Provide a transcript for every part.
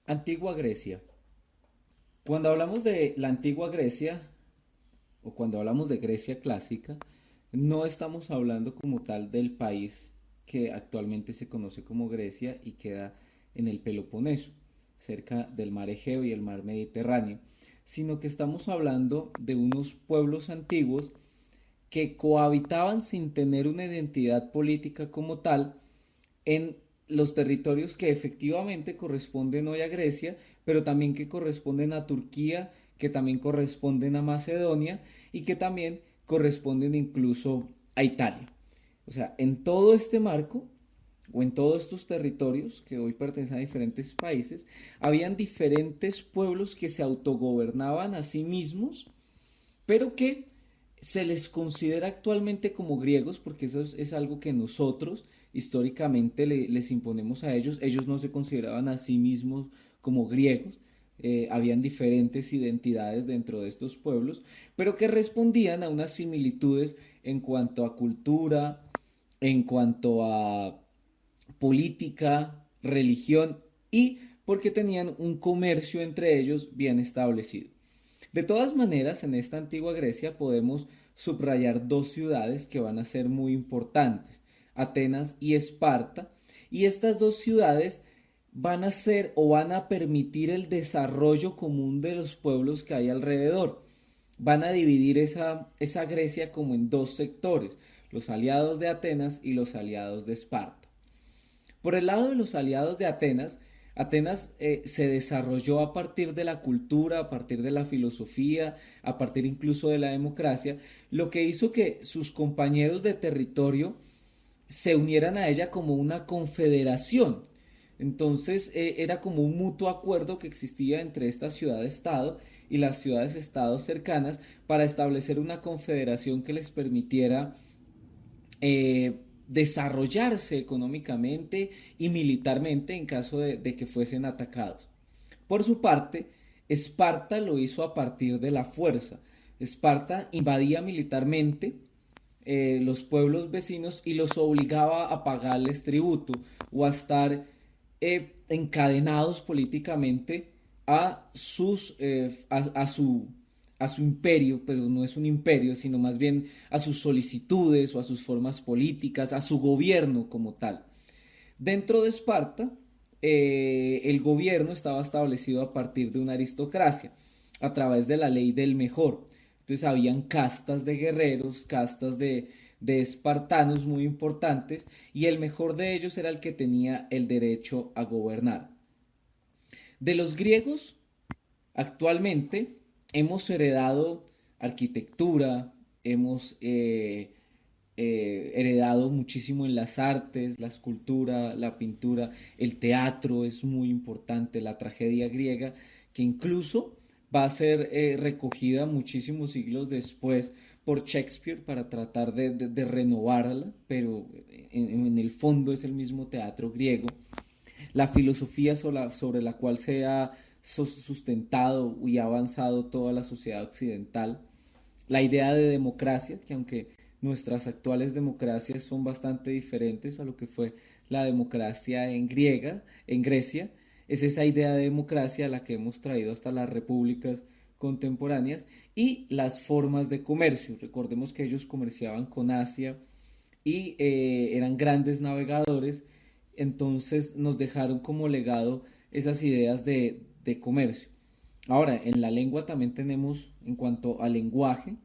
Antigua Grecia. Cuando hablamos de la antigua Grecia, o cuando hablamos de Grecia clásica, no estamos hablando como tal del país que actualmente se conoce como Grecia y queda en el Peloponeso, cerca del mar Egeo y el mar Mediterráneo, sino que estamos hablando de unos pueblos antiguos que cohabitaban sin tener una identidad política como tal en los territorios que efectivamente corresponden hoy a Grecia, pero también que corresponden a Turquía, que también corresponden a Macedonia y que también corresponden incluso a Italia. O sea, en todo este marco o en todos estos territorios que hoy pertenecen a diferentes países, habían diferentes pueblos que se autogobernaban a sí mismos, pero que se les considera actualmente como griegos, porque eso es algo que nosotros históricamente les imponemos a ellos. Ellos no se consideraban a sí mismos como griegos. Habían diferentes identidades dentro de estos pueblos, pero que respondían a unas similitudes en cuanto a cultura, en cuanto a política, religión y porque tenían un comercio entre ellos bien establecido. De todas maneras, en esta antigua Grecia podemos subrayar dos ciudades que van a ser muy importantes, Atenas y Esparta, y estas dos ciudades van a ser o van a permitir el desarrollo común de los pueblos que hay alrededor. Van a dividir esa Grecia como en dos sectores, los aliados de Atenas y los aliados de Esparta. Por el lado de los aliados de Atenas, Atenas se desarrolló a partir de la cultura, a partir de la filosofía, a partir incluso de la democracia, lo que hizo que sus compañeros de territorio se unieran a ella como una confederación. Entonces era como un mutuo acuerdo que existía entre esta ciudad-estado y las ciudades-estado cercanas para establecer una confederación que les permitiera desarrollarse económicamente y militarmente en caso de que fuesen atacados. Por su parte, Esparta lo hizo a partir de la fuerza. Esparta invadía militarmente los pueblos vecinos y los obligaba a pagarles tributo o a estar encadenados políticamente a su imperio, pero no es un imperio, sino más bien a sus solicitudes o a sus formas políticas, a su gobierno como tal. Dentro de Esparta, el gobierno estaba establecido a partir de una aristocracia, a través de la ley del mejor. Entonces habían castas de guerreros, castas de espartanos muy importantes, y el mejor de ellos era el que tenía el derecho a gobernar. De los griegos, actualmente hemos heredado arquitectura, hemos heredado muchísimo en las artes, la escultura, la pintura, el teatro es muy importante, la tragedia griega, que incluso va a ser recogida muchísimos siglos después por Shakespeare para tratar de renovarla, pero en el fondo es el mismo teatro griego. La filosofía sobre la cual se ha sustentado y ha avanzado toda la sociedad occidental, la idea de democracia, que aunque nuestras actuales democracias son bastante diferentes a lo que fue la democracia en Grecia, es esa idea de democracia la que hemos traído hasta las repúblicas contemporáneas y las formas de comercio. Recordemos que ellos comerciaban con Asia y eran grandes navegadores, entonces nos dejaron como legado esas ideas de comercio. Ahora, en la lengua también tenemos, en cuanto al lenguaje,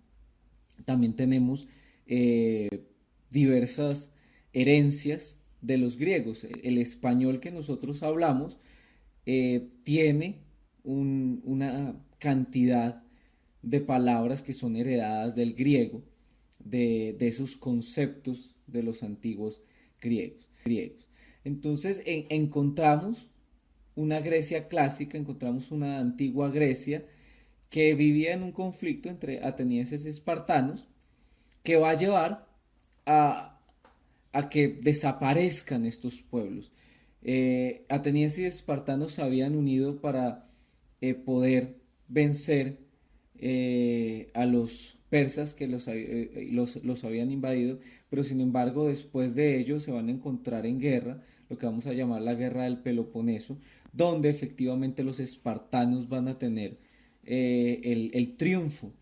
también tenemos eh, diversas herencias de los griegos. El español que nosotros hablamos tiene una cantidad de palabras que son heredadas del griego, de esos conceptos de los antiguos griegos. Entonces encontramos una Grecia clásica, encontramos una antigua Grecia que vivía en un conflicto entre atenienses y espartanos que va a llevar a, a que desaparezcan estos pueblos. Atenienses y espartanos se habían unido para poder vencer a los persas que los habían invadido, pero sin embargo después de ello se van a encontrar en guerra, lo que vamos a llamar la guerra del Peloponeso, donde efectivamente los espartanos van a tener el triunfo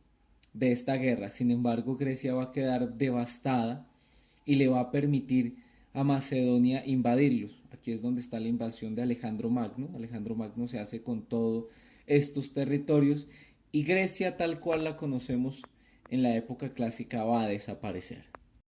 de esta guerra. Sin embargo, Grecia va a quedar devastada y le va a permitir a Macedonia invadirlos. Aquí es donde está la invasión de Alejandro Magno. Alejandro Magno se hace con todos estos territorios y Grecia tal cual la conocemos en la época clásica va a desaparecer.